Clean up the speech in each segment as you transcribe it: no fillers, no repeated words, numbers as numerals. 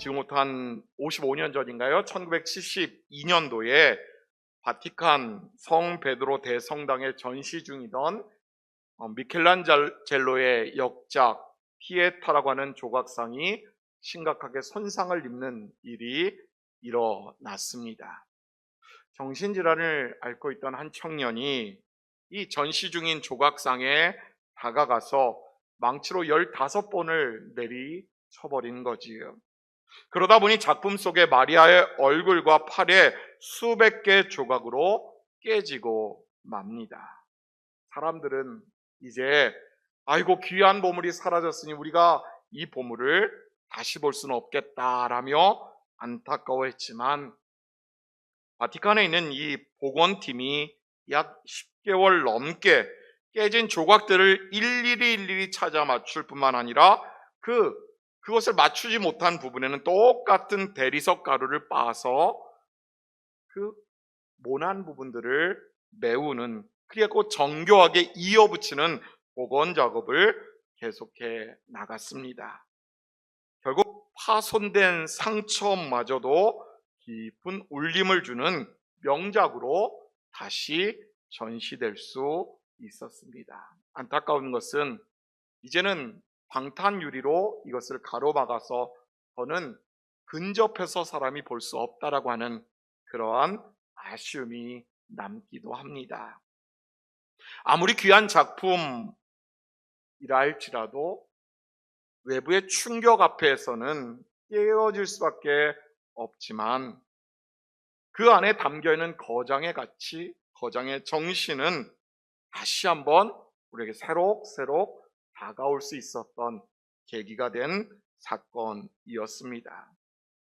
지금부터 한 55년 전인가요? 1972년도에 바티칸 성 베드로 대성당에 전시 중이던 미켈란젤로의 역작 피에타라고 하는 조각상이 심각하게 손상을 입는 일이 일어났습니다. 정신질환을 앓고 있던 한 청년이 이 전시 중인 조각상에 다가가서 망치로 15번을 내리쳐버린 거지요. 그러다 보니 작품 속에 마리아의 얼굴과 팔에 수백 개의 조각으로 깨지고 맙니다. 사람들은 이제 아이고 귀한 보물이 사라졌으니 우리가 이 보물을 다시 볼 수는 없겠다라며 안타까워했지만 바티칸에 있는 이 복원팀이 약 10개월 넘게 깨진 조각들을 일일이 찾아 맞출 뿐만 아니라 그것을 맞추지 못한 부분에는 똑같은 대리석 가루를 빻아서 그 모난 부분들을 메우는, 그리고 정교하게 이어붙이는 복원 작업을 계속해 나갔습니다. 결국 파손된 상처마저도 깊은 울림을 주는 명작으로 다시 전시될 수 있었습니다. 안타까운 것은 이제는 방탄유리로 이것을 가로막아서 더는 근접해서 사람이 볼 수 없다라고 하는 그러한 아쉬움이 남기도 합니다. 아무리 귀한 작품이라 할지라도 외부의 충격 앞에서는 깨어질 수밖에 없지만 그 안에 담겨있는 거장의 가치, 거장의 정신은 다시 한번 우리에게 새록새록 다가올 수 있었던 계기가 된 사건이었습니다.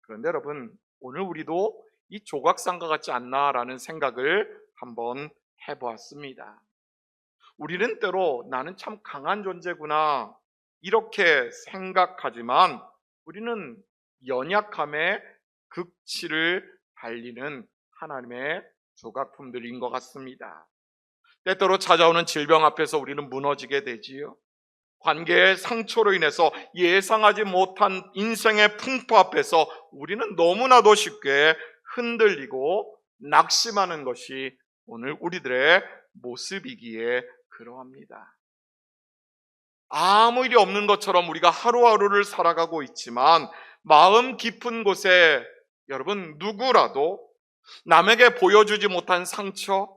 그런데 여러분, 오늘 우리도 이 조각상과 같지 않나라는 생각을 한번 해보았습니다. 우리는 때로 나는 참 강한 존재구나 이렇게 생각하지만 우리는 연약함의 극치를 달리는 하나님의 조각품들인 것 같습니다. 때때로 찾아오는 질병 앞에서 우리는 무너지게 되지요. 관계의 상처로 인해서 예상하지 못한 인생의 풍파 앞에서 우리는 너무나도 쉽게 흔들리고 낙심하는 것이 오늘 우리들의 모습이기에 그러합니다. 아무 일이 없는 것처럼 우리가 하루하루를 살아가고 있지만 마음 깊은 곳에 여러분 누구라도 남에게 보여주지 못한 상처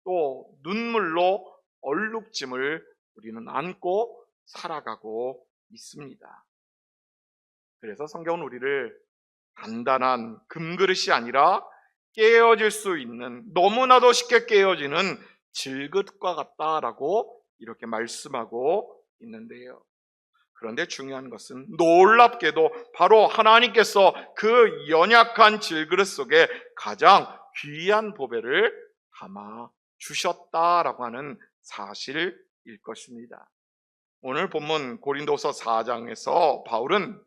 또 눈물로 얼룩짐을 우리는 안고 살아가고 있습니다. 그래서 성경은 우리를 단단한 금그릇이 아니라 깨어질 수 있는, 너무나도 쉽게 깨어지는 질그릇과 같다라고 이렇게 말씀하고 있는데요. 그런데 중요한 것은 놀랍게도 바로 하나님께서 그 연약한 질그릇 속에 가장 귀한 보배를 담아 주셨다라고 하는 사실일 것입니다. 오늘 본문 고린도서 4장에서 바울은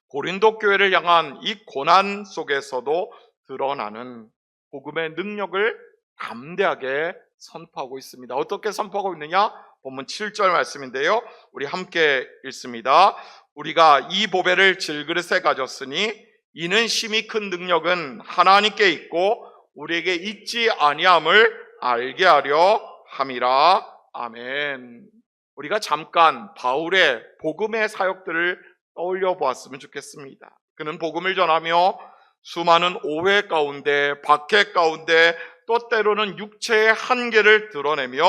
고린도 교회를 향한 이 고난 속에서도 드러나는 복음의 능력을 담대하게 선포하고 있습니다. 어떻게 선포하고 있느냐? 본문 7절 말씀인데요. 우리 함께 읽습니다. 우리가 이 보배를 질그릇에 가졌으니 이는 심히 큰 능력은 하나님께 있고 우리에게 있지 아니함을 알게 하려 함이라. 아멘. 우리가 잠깐 바울의 복음의 사역들을 떠올려 보았으면 좋겠습니다. 그는 복음을 전하며 수많은 오해 가운데, 박해 가운데, 또 때로는 육체의 한계를 드러내며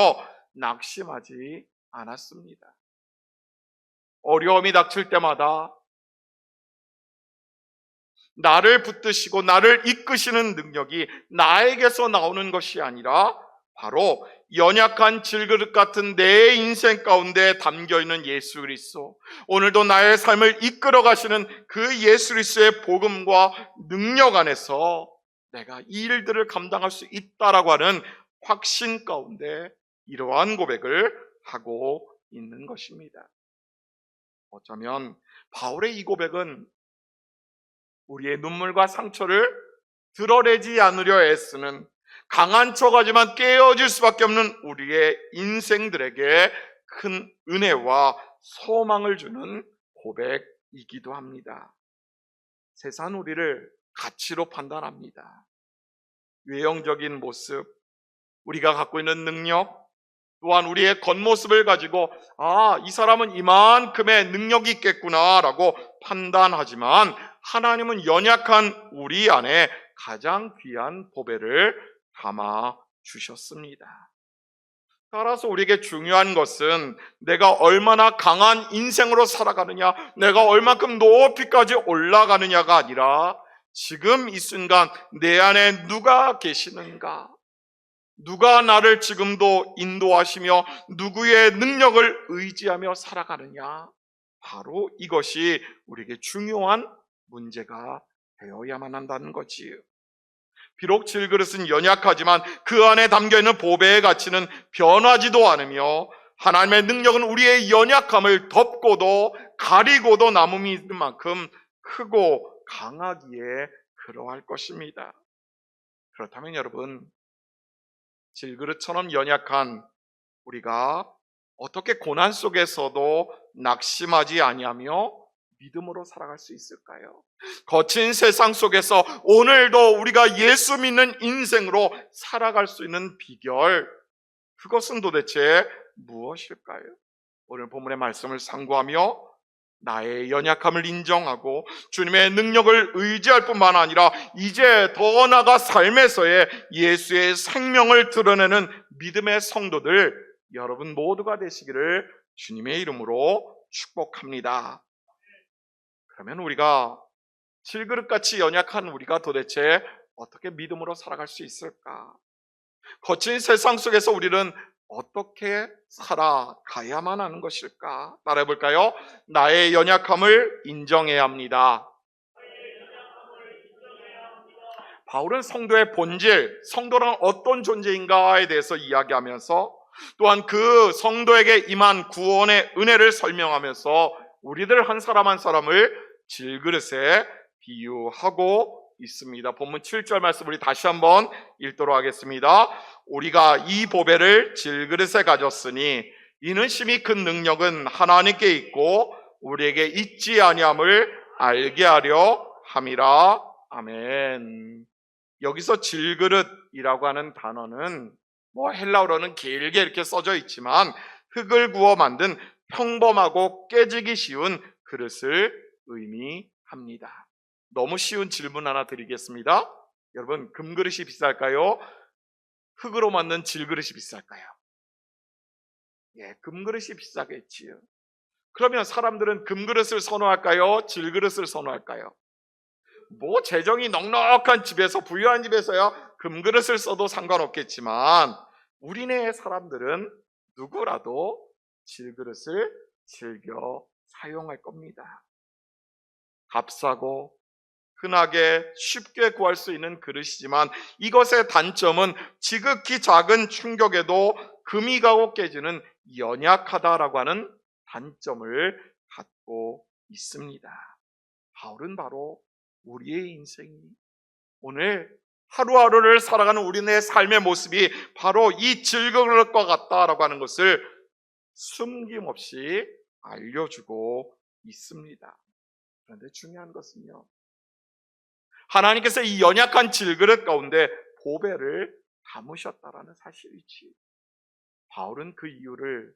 낙심하지 않았습니다. 어려움이 닥칠 때마다 나를 붙드시고 나를 이끄시는 능력이 나에게서 나오는 것이 아니라 바로 연약한 질그릇 같은 내 인생 가운데 담겨있는 예수 그리스도, 오늘도 나의 삶을 이끌어 가시는 그 예수 그리스도의 복음과 능력 안에서 내가 이 일들을 감당할 수 있다라고 하는 확신 가운데 이러한 고백을 하고 있는 것입니다. 어쩌면 바울의 이 고백은 우리의 눈물과 상처를 드러내지 않으려 애쓰는 강한 척하지만 깨어질 수밖에 없는 우리의 인생들에게 큰 은혜와 소망을 주는 고백인 이기도 합니다. 세상은 우리를 가치로 판단합니다. 외형적인 모습, 우리가 갖고 있는 능력, 또한 우리의 겉모습을 가지고 이 사람은 이만큼의 능력이 있겠구나라고 판단하지만 하나님은 연약한 우리 안에 가장 귀한 보배를 담아 주셨습니다. 따라서 우리에게 중요한 것은 내가 얼마나 강한 인생으로 살아가느냐, 내가 얼만큼 높이까지 올라가느냐가 아니라 지금 이 순간 내 안에 누가 계시는가, 누가 나를 지금도 인도하시며 누구의 능력을 의지하며 살아가느냐, 바로 이것이 우리에게 중요한 문제가 되어야만 한다는 거지요. 비록 질그릇은 연약하지만 그 안에 담겨있는 보배의 가치는 변하지도 않으며 하나님의 능력은 우리의 연약함을 덮고도 가리고도 남음이 만큼 크고 강하기에 그러할 것입니다. 그렇다면 여러분, 질그릇처럼 연약한 우리가 어떻게 고난 속에서도 낙심하지 아니하며 믿음으로 살아갈 수 있을까요? 거친 세상 속에서 오늘도 우리가 예수 믿는 인생으로 살아갈 수 있는 비결, 그것은 도대체 무엇일까요? 오늘 본문의 말씀을 상고하며 나의 연약함을 인정하고 주님의 능력을 의지할 뿐만 아니라 이제 더 나아가 삶에서의 예수의 생명을 드러내는 믿음의 성도들 여러분 모두가 되시기를 주님의 이름으로 축복합니다. 그러면 우리가 질그릇같이 연약한 우리가 도대체 어떻게 믿음으로 살아갈 수 있을까? 거친 세상 속에서 우리는 어떻게 살아가야만 하는 것일까? 따라해 볼까요? 나의 연약함을 인정해야 합니다. 바울은 성도의 본질, 성도란 어떤 존재인가에 대해서 이야기하면서 또한 그 성도에게 임한 구원의 은혜를 설명하면서 우리들 한 사람 한 사람을 질그릇에 비유하고 있습니다. 본문 7절 말씀 우리 다시 한번 읽도록 하겠습니다. 우리가 이 보배를 질그릇에 가졌으니 이는 심히 큰 능력은 하나님께 있고 우리에게 있지 아니함을 알게 하려 함이라. 아멘. 여기서 질그릇이라고 하는 단어는 헬라어로는 길게 이렇게 써져 있지만 흙을 구워 만든 평범하고 깨지기 쉬운 그릇을 의미합니다. 너무 쉬운 질문 하나 드리겠습니다. 여러분, 금그릇이 비쌀까요? 흙으로 만든 질그릇이 비쌀까요? 금그릇이 비싸겠지요. 그러면 사람들은 금그릇을 선호할까요? 질그릇을 선호할까요? 재정이 넉넉한 집에서, 부유한 집에서야 금그릇을 써도 상관없겠지만 우리네 사람들은 누구라도 질그릇을 즐겨 사용할 겁니다. 값싸고 흔하게 쉽게 구할 수 있는 그릇이지만 이것의 단점은 지극히 작은 충격에도 금이 가고 깨지는 연약하다라고 하는 단점을 갖고 있습니다. 바울은 바로 우리의 인생이 오늘 하루하루를 살아가는 우리네 삶의 모습이 바로 이 질그릇과 같다라고 하는 것을 숨김없이 알려주고 있습니다. 그런데 중요한 것은요, 하나님께서 이 연약한 질그릇 가운데 보배를 담으셨다라는 사실이지. 바울은 그 이유를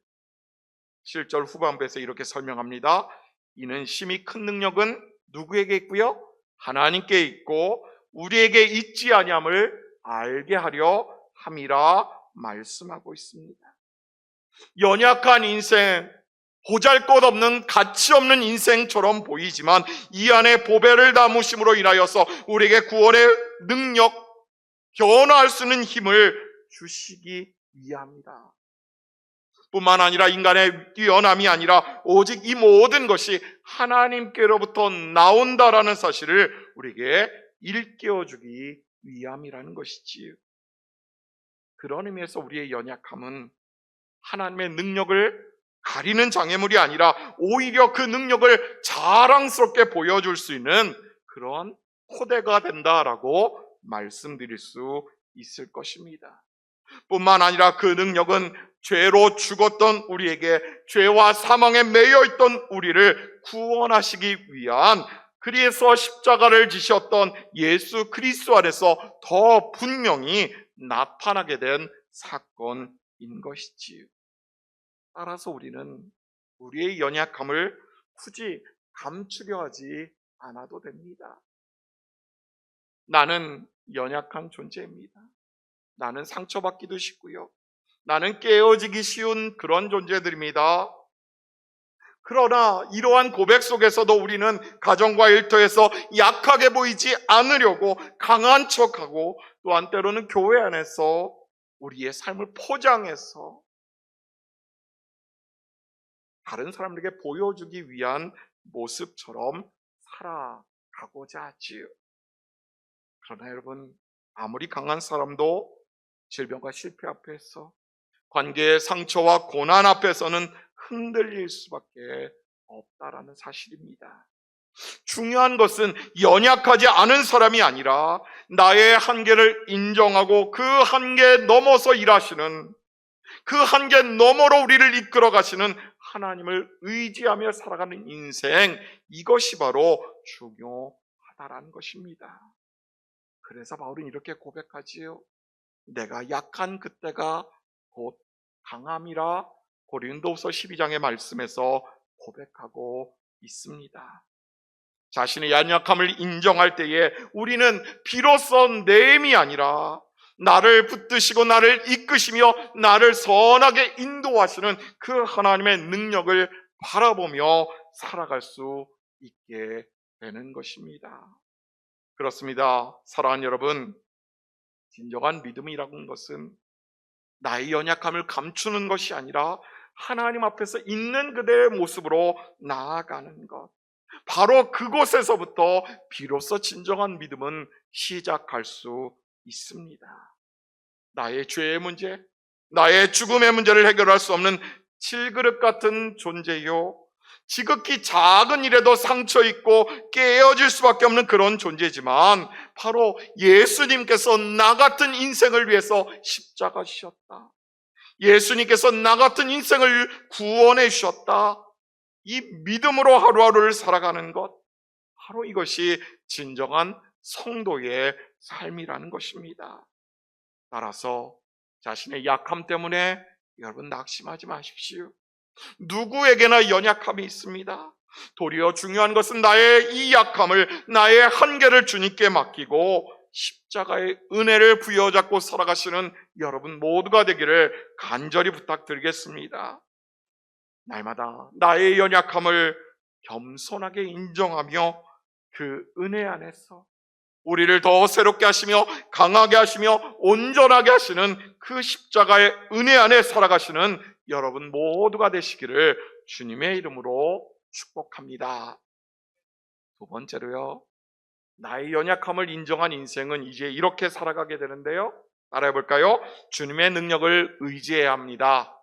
7절 후반부에서 이렇게 설명합니다. 이는 심히 큰 능력은 누구에게 있고요? 하나님께 있고 우리에게 있지 아니함을 알게 하려 함이라 말씀하고 있습니다. 연약한 인생, 보잘것없는 가치 없는 인생처럼 보이지만 이 안에 보배를 담으심으로 인하여서 우리에게 구원의 능력, 변화할 수 있는 힘을 주시기 위함이다. 뿐만 아니라 인간의 뛰어남이 아니라 오직 이 모든 것이 하나님께로부터 나온다라는 사실을 우리에게 일깨워주기 위함이라는 것이지요. 그런 의미에서 우리의 연약함은 하나님의 능력을 가리는 장애물이 아니라 오히려 그 능력을 자랑스럽게 보여줄 수 있는 그런 토대가 된다라고 말씀드릴 수 있을 것입니다. 뿐만 아니라 그 능력은 죄로 죽었던 우리에게, 죄와 사망에 매여 있던 우리를 구원하시기 위한, 그래서 십자가를 지셨던 예수 그리스도 안에서 더 분명히 나타나게 된 사건인 것이지요. 따라서 우리는 우리의 연약함을 굳이 감추려 하지 않아도 됩니다. 나는 연약한 존재입니다. 나는 상처받기도 쉽고요. 나는 깨어지기 쉬운 그런 존재들입니다. 그러나 이러한 고백 속에서도 우리는 가정과 일터에서 약하게 보이지 않으려고 강한 척하고, 또한 때로는 교회 안에서 우리의 삶을 포장해서 다른 사람들에게 보여주기 위한 모습처럼 살아가고자 하지요. 그러나 여러분, 아무리 강한 사람도 질병과 실패 앞에서, 관계의 상처와 고난 앞에서는 흔들릴 수밖에 없다라는 사실입니다. 중요한 것은 연약하지 않은 사람이 아니라 나의 한계를 인정하고 그 한계 넘어서 일하시는, 그 한계 너머로 우리를 이끌어 가시는 하나님을 의지하며 살아가는 인생, 이것이 바로 중요하다라는 것입니다. 그래서 바울은 이렇게 고백하지요. 내가 약한 그때가 곧 강함이라 고린도후서 12장의 말씀에서 고백하고 있습니다. 자신의 연약함을 인정할 때에 우리는 비로소 내 힘이 아니라 나를 붙드시고 나를 이끄시며 나를 선하게 인도하시는 그 하나님의 능력을 바라보며 살아갈 수 있게 되는 것입니다. 그렇습니다. 사랑하는 여러분, 진정한 믿음이라는 것은 나의 연약함을 감추는 것이 아니라 하나님 앞에서 있는 그대의 모습으로 나아가는 것, 바로 그곳에서부터 비로소 진정한 믿음은 시작할 수 있습니다. 나의 죄의 문제, 나의 죽음의 문제를 해결할 수 없는 질그릇 같은 존재요, 지극히 작은 일에도 상처 있고 깨어질 수밖에 없는 그런 존재지만, 바로 예수님께서 나 같은 인생을 위해서 십자가 지셨다, 예수님께서 나 같은 인생을 구원해 주셨다, 이 믿음으로 하루하루를 살아가는 것, 바로 이것이 진정한 성도의 삶이라는 것입니다. 따라서 자신의 약함 때문에 여러분 낙심하지 마십시오. 누구에게나 연약함이 있습니다. 도리어 중요한 것은 나의 이 약함을, 나의 한계를 주님께 맡기고 십자가의 은혜를 부여잡고 살아가시는 여러분 모두가 되기를 간절히 부탁드리겠습니다. 날마다 나의 연약함을 겸손하게 인정하며 그 은혜 안에서 우리를 더 새롭게 하시며 강하게 하시며 온전하게 하시는 그 십자가의 은혜 안에 살아가시는 여러분 모두가 되시기를 주님의 이름으로 축복합니다. 두 번째로요, 나의 연약함을 인정한 인생은 이제 이렇게 살아가게 되는데요, 따라해 볼까요? 주님의 능력을 의지해야 합니다.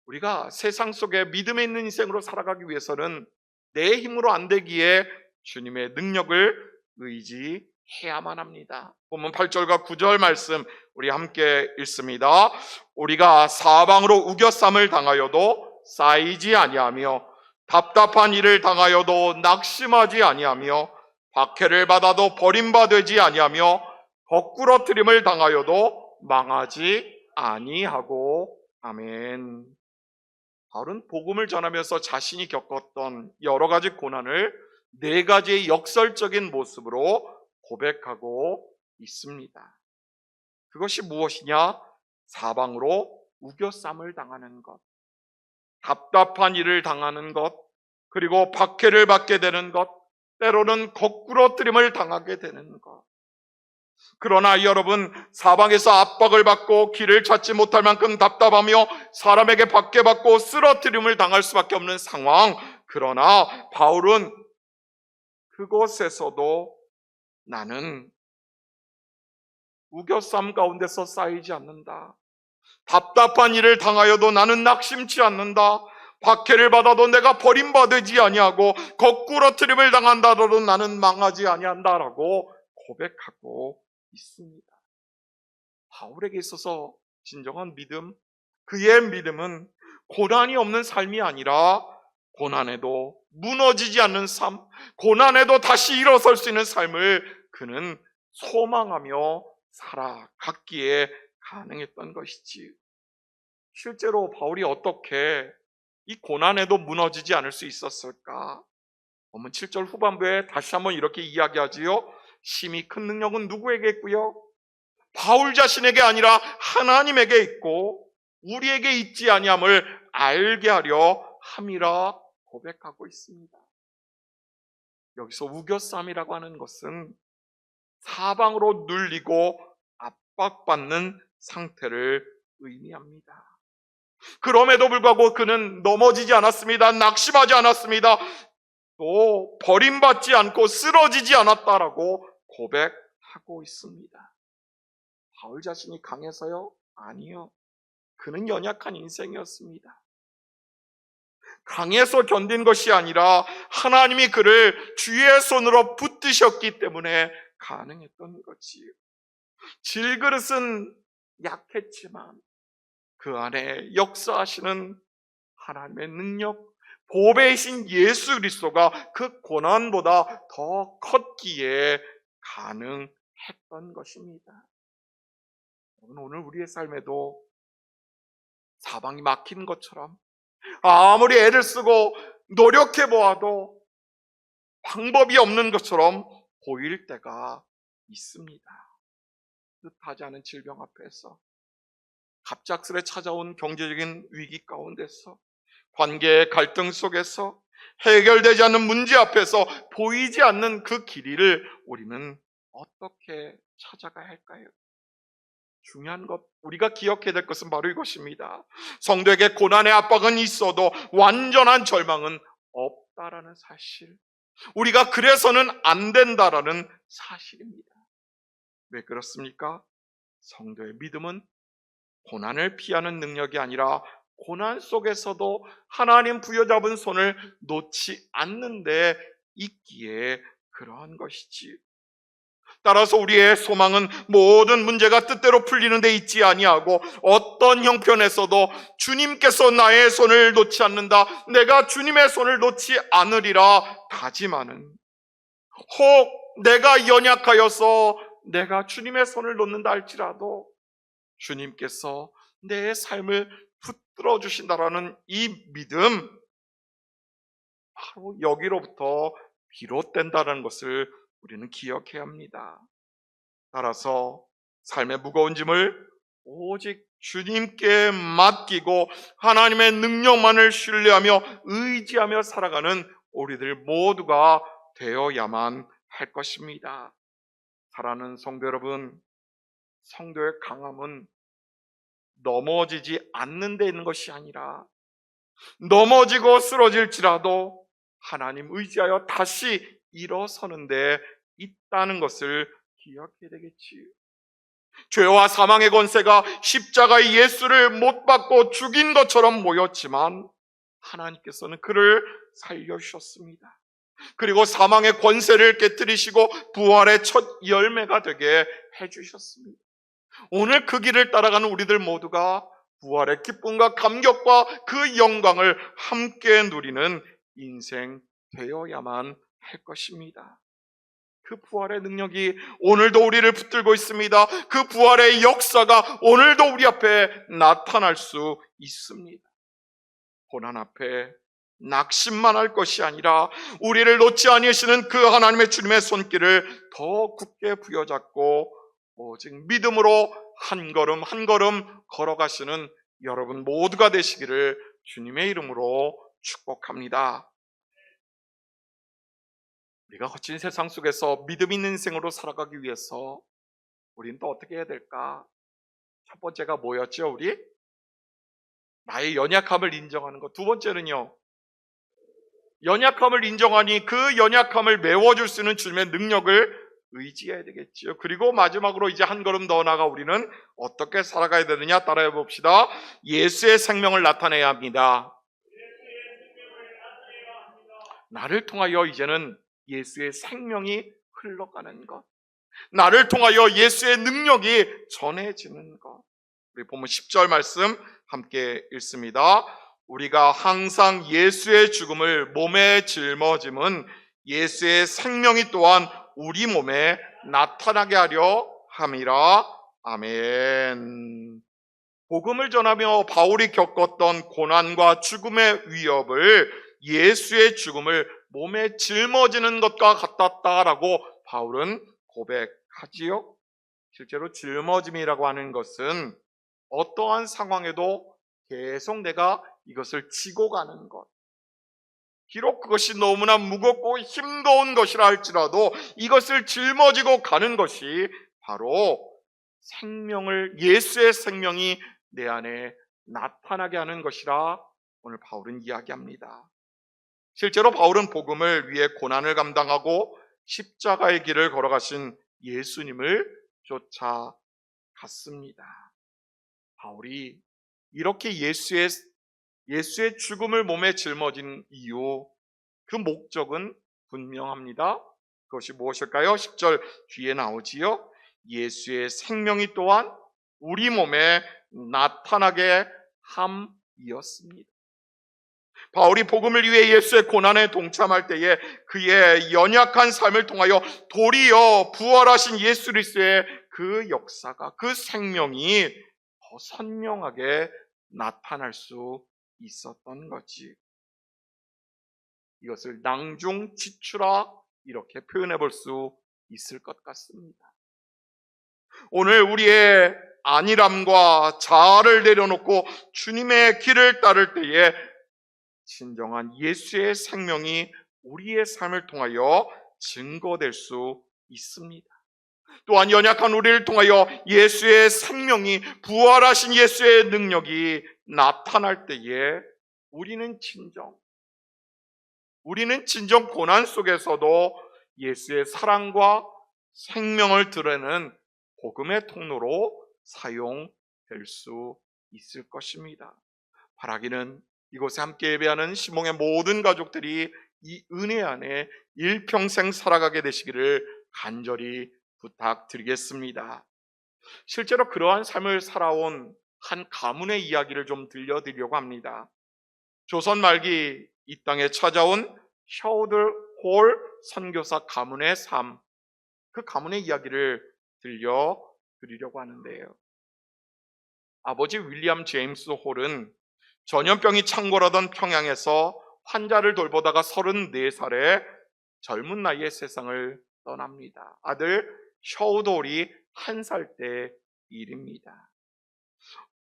우리가 세상 속에 믿음에 있는 인생으로 살아가기 위해서는 내 힘으로 안 되기에 주님의 능력을 의지해야만 합니다. 본문 8절과 9절 말씀 우리 함께 읽습니다. 우리가 사방으로 우겨쌈을 당하여도 쌓이지 아니하며 답답한 일을 당하여도 낙심하지 아니하며 박해를 받아도 버림받지 아니하며 거꾸러뜨림을 당하여도 망하지 아니하고. 아멘. 바울은 복음을 전하면서 자신이 겪었던 여러 가지 고난을 네 가지의 역설적인 모습으로 고백하고 있습니다. 그것이 무엇이냐? 사방으로 우겨쌈을 당하는 것, 답답한 일을 당하는 것, 그리고 박해를 받게 되는 것, 때로는 거꾸러뜨림을 당하게 되는 것. 그러나 여러분, 사방에서 압박을 받고 길을 찾지 못할 만큼 답답하며 사람에게 박해받고 쓰러뜨림을 당할 수밖에 없는 상황. 그러나 바울은 그곳에서도 나는 우겨쌈 가운데서 쌓이지 않는다. 답답한 일을 당하여도 나는 낙심치 않는다. 박해를 받아도 내가 버림받지 아니하고 거꾸러뜨림을 당한다더라도 나는 망하지 아니한다라고 고백하고 있습니다. 바울에게 있어서 진정한 믿음, 그의 믿음은 고난이 없는 삶이 아니라 고난에도 무너지지 않는 삶, 고난에도 다시 일어설 수 있는 삶을 그는 소망하며 살아갔기에 가능했던 것이지. 실제로 바울이 어떻게 이 고난에도 무너지지 않을 수 있었을까? 보면 7절 후반부에 다시 한번 이렇게 이야기하지요. 심히 큰 능력은 누구에게 있고요? 바울 자신에게 아니라 하나님에게 있고 우리에게 있지 아니함을 알게 하려 함이라 고백하고 있습니다. 여기서 우겨쌈이라고 하는 것은 사방으로 눌리고 압박받는 상태를 의미합니다. 그럼에도 불구하고 그는 넘어지지 않았습니다. 낙심하지 않았습니다. 또 버림받지 않고 쓰러지지 않았다라고 고백하고 있습니다. 바울 자신이 강해서요? 아니요. 그는 연약한 인생이었습니다. 강해서 견딘 것이 아니라 하나님이 그를 주의 손으로 붙드셨기 때문에 가능했던 거지요. 질그릇은 약했지만 그 안에 역사하시는 하나님의 능력, 보배이신 예수 그리스도가 그 고난보다 더 컸기에 가능했던 것입니다. 오늘 우리의 삶에도 사방이 막힌 것처럼 아무리 애를 쓰고 노력해 보아도 방법이 없는 것처럼 보일 때가 있습니다. 뜻하지 않은 질병 앞에서, 갑작스레 찾아온 경제적인 위기 가운데서, 관계의 갈등 속에서, 해결되지 않는 문제 앞에서 보이지 않는 그 길이를 우리는 어떻게 찾아가야 할까요? 중요한 것, 우리가 기억해야 될 것은 바로 이것입니다. 성도에게 고난의 압박은 있어도 완전한 절망은 없다라는 사실, 우리가 그래서는 안 된다라는 사실입니다. 왜 그렇습니까? 성도의 믿음은 고난을 피하는 능력이 아니라 고난 속에서도 하나님 부여잡은 손을 놓지 않는 데 있기에 그러한 것이지. 따라서 우리의 소망은 모든 문제가 뜻대로 풀리는 데 있지 아니하고 어떤 형편에서도 주님께서 나의 손을 놓지 않는다, 내가 주님의 손을 놓지 않으리라 다짐하는, 혹 내가 연약하여서 내가 주님의 손을 놓는다 할지라도 주님께서 내 삶을 붙들어 주신다라는 이 믿음, 바로 여기로부터 비롯된다는 것을 우리는 기억해야 합니다. 따라서 삶의 무거운 짐을 오직 주님께 맡기고 하나님의 능력만을 신뢰하며 의지하며 살아가는 우리들 모두가 되어야만 할 것입니다. 사랑하는 성도 여러분, 성도의 강함은 넘어지지 않는 데 있는 것이 아니라 넘어지고 쓰러질지라도 하나님 의지하여 다시 일어서는 데 있다는 것을 기억해야 되겠지요. 죄와 사망의 권세가 십자가의 예수를 못 박고 죽인 것처럼 모였지만 하나님께서는 그를 살려주셨습니다. 그리고 사망의 권세를 깨뜨리시고 부활의 첫 열매가 되게 해주셨습니다. 오늘 그 길을 따라가는 우리들 모두가 부활의 기쁨과 감격과 그 영광을 함께 누리는 인생 되어야만 할 것입니다. 그 부활의 능력이 오늘도 우리를 붙들고 있습니다. 그 부활의 역사가 오늘도 우리 앞에 나타날 수 있습니다. 고난 앞에 낙심만 할 것이 아니라 우리를 놓지 아니하시는 그 하나님의 주님의 손길을 더 굳게 부여잡고 오직 믿음으로 한 걸음 한 걸음 걸어가시는 여러분 모두가 되시기를 주님의 이름으로 축복합니다. 우리가 거친 세상 속에서 믿음 있는 인생으로 살아가기 위해서 우리는 또 어떻게 해야 될까? 첫 번째가 뭐였죠? 우리? 나의 연약함을 인정하는 것. 두 번째는요, 연약함을 인정하니 그 연약함을 메워줄 수 있는 주님의 능력을 의지해야 되겠지요. 그리고 마지막으로 이제 한 걸음 더 나아가 우리는 어떻게 살아가야 되느냐 따라해 봅시다. 예수의 생명을 나타내야 합니다. 나를 통하여 이제는 예수의 생명이 흘러가는 것. 나를 통하여 예수의 능력이 전해지는 것. 우리 보면 10절 말씀 함께 읽습니다. 우리가 항상 예수의 죽음을 몸에 짊어짐은 예수의 생명이 또한 우리 몸에 나타나게 하려 함이라. 아멘. 복음을 전하며 바울이 겪었던 고난과 죽음의 위협을 예수의 죽음을 몸에 짊어지는 것과 같았다라고 바울은 고백하지요. 실제로 짊어짐이라고 하는 것은 어떠한 상황에도 계속 내가 이것을 지고 가는 것. 비록 그것이 너무나 무겁고 힘겨운 것이라 할지라도 이것을 짊어지고 가는 것이 바로 예수의 생명이 내 안에 나타나게 하는 것이라 오늘 바울은 이야기합니다. 실제로 바울은 복음을 위해 고난을 감당하고 십자가의 길을 걸어가신 예수님을 쫓아갔습니다. 바울이 이렇게 예수의 죽음을 몸에 짊어진 이유, 그 목적은 분명합니다. 그것이 무엇일까요? 10절 뒤에 나오지요. 예수의 생명이 또한 우리 몸에 나타나게 함이었습니다. 바울이 복음을 위해 예수의 고난에 동참할 때에 그의 연약한 삶을 통하여 도리어 부활하신 예수 그리스도의 그 역사가, 그 생명이 더 선명하게 나타날 수 있었던 거지. 이것을 낭중지추라 이렇게 표현해 볼 수 있을 것 같습니다. 오늘 우리의 안일함과 자아를 내려놓고 주님의 길을 따를 때에 진정한 예수의 생명이 우리의 삶을 통하여 증거될 수 있습니다. 또한 연약한 우리를 통하여 예수의 생명이, 부활하신 예수의 능력이 나타날 때에 우리는 진정 고난 속에서도 예수의 사랑과 생명을 드러내는 복음의 통로로 사용될 수 있을 것입니다. 바라기는 이곳에 함께 예배하는 시몽의 모든 가족들이 이 은혜 안에 일평생 살아가게 되시기를 간절히 부탁드리겠습니다. 실제로 그러한 삶을 살아온 한 가문의 이야기를 좀 들려드리려고 합니다. 조선 말기 이 땅에 찾아온 셔우들 홀 선교사 가문의 삶, 그 가문의 이야기를 들려드리려고 하는데요. 아버지 윌리엄 제임스 홀은 전염병이 창궐하던 평양에서 환자를 돌보다가 34살에 젊은 나이에 세상을 떠납니다. 아들 셔우드 홀이 1살 때 일입니다.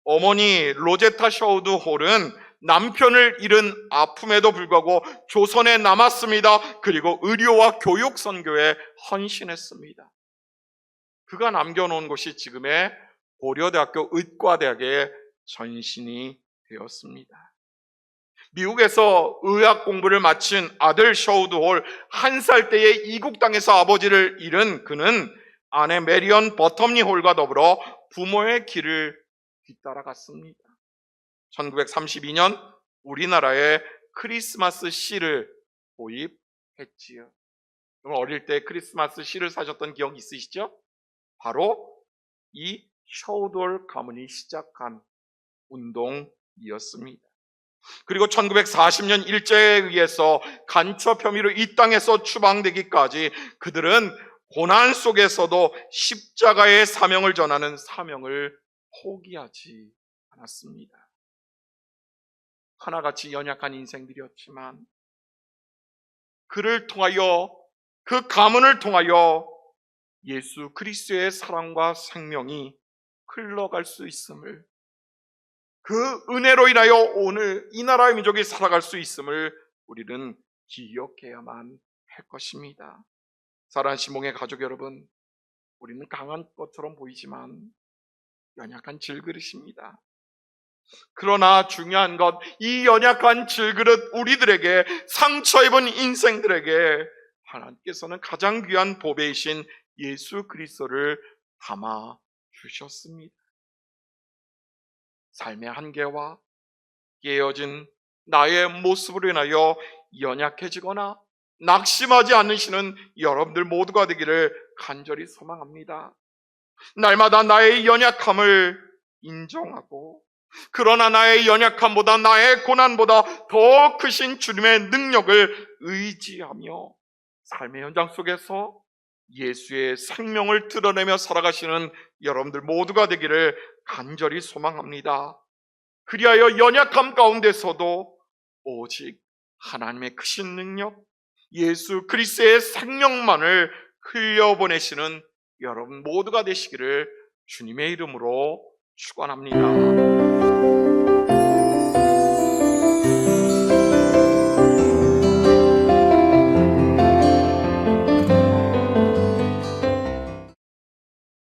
어머니 로제타 셔우드 홀은 남편을 잃은 아픔에도 불구하고 조선에 남았습니다. 그리고 의료와 교육 선교에 헌신했습니다. 그가 남겨놓은 것이 지금의 고려대학교 의과대학의 전신이 되었습니다. 미국에서 의학 공부를 마친 아들 셔우드 홀 1살 때에 이국 땅에서 아버지를 잃은 그는 아내 메리언 버텀리 홀과 더불어 부모의 길을 뒤따라갔습니다. 1932년 우리나라에 크리스마스 씨를 도입했지요. 어릴 때 크리스마스 씨를 사셨던 기억 있으시죠? 바로 이 셔우드 홀 가문이 시작한 운동이었습니다. 그리고 1940년 일제에 의해서 간첩 혐의로 이 땅에서 추방되기까지 그들은 고난 속에서도 십자가의 사명을 전하는 사명을 포기하지 않았습니다. 하나같이 연약한 인생들이었지만 그를 통하여, 그 가문을 통하여 예수 그리스도의 사랑과 생명이 흘러갈 수 있음을, 그 은혜로 인하여 오늘 이 나라의 민족이 살아갈 수 있음을 우리는 기억해야만 할 것입니다. 사랑하는 시몽의 가족 여러분, 우리는 강한 것처럼 보이지만 연약한 질그릇입니다. 그러나 중요한 것, 이 연약한 질그릇 우리들에게, 상처 입은 인생들에게 하나님께서는 가장 귀한 보배이신 예수 그리스도를 담아 주셨습니다. 삶의 한계와 깨어진 나의 모습으로 인하여 연약해지거나 낙심하지 않으시는 여러분들 모두가 되기를 간절히 소망합니다. 날마다 나의 연약함을 인정하고, 그러나 나의 연약함보다, 나의 고난보다 더 크신 주님의 능력을 의지하며 삶의 현장 속에서 예수의 생명을 드러내며 살아가시는 여러분들 모두가 되기를 간절히 소망합니다. 그리하여 연약함 가운데서도 오직 하나님의 크신 능력, 예수 그리스도의 생명만을 흘려보내시는 여러분 모두가 되시기를 주님의 이름으로 축원합니다.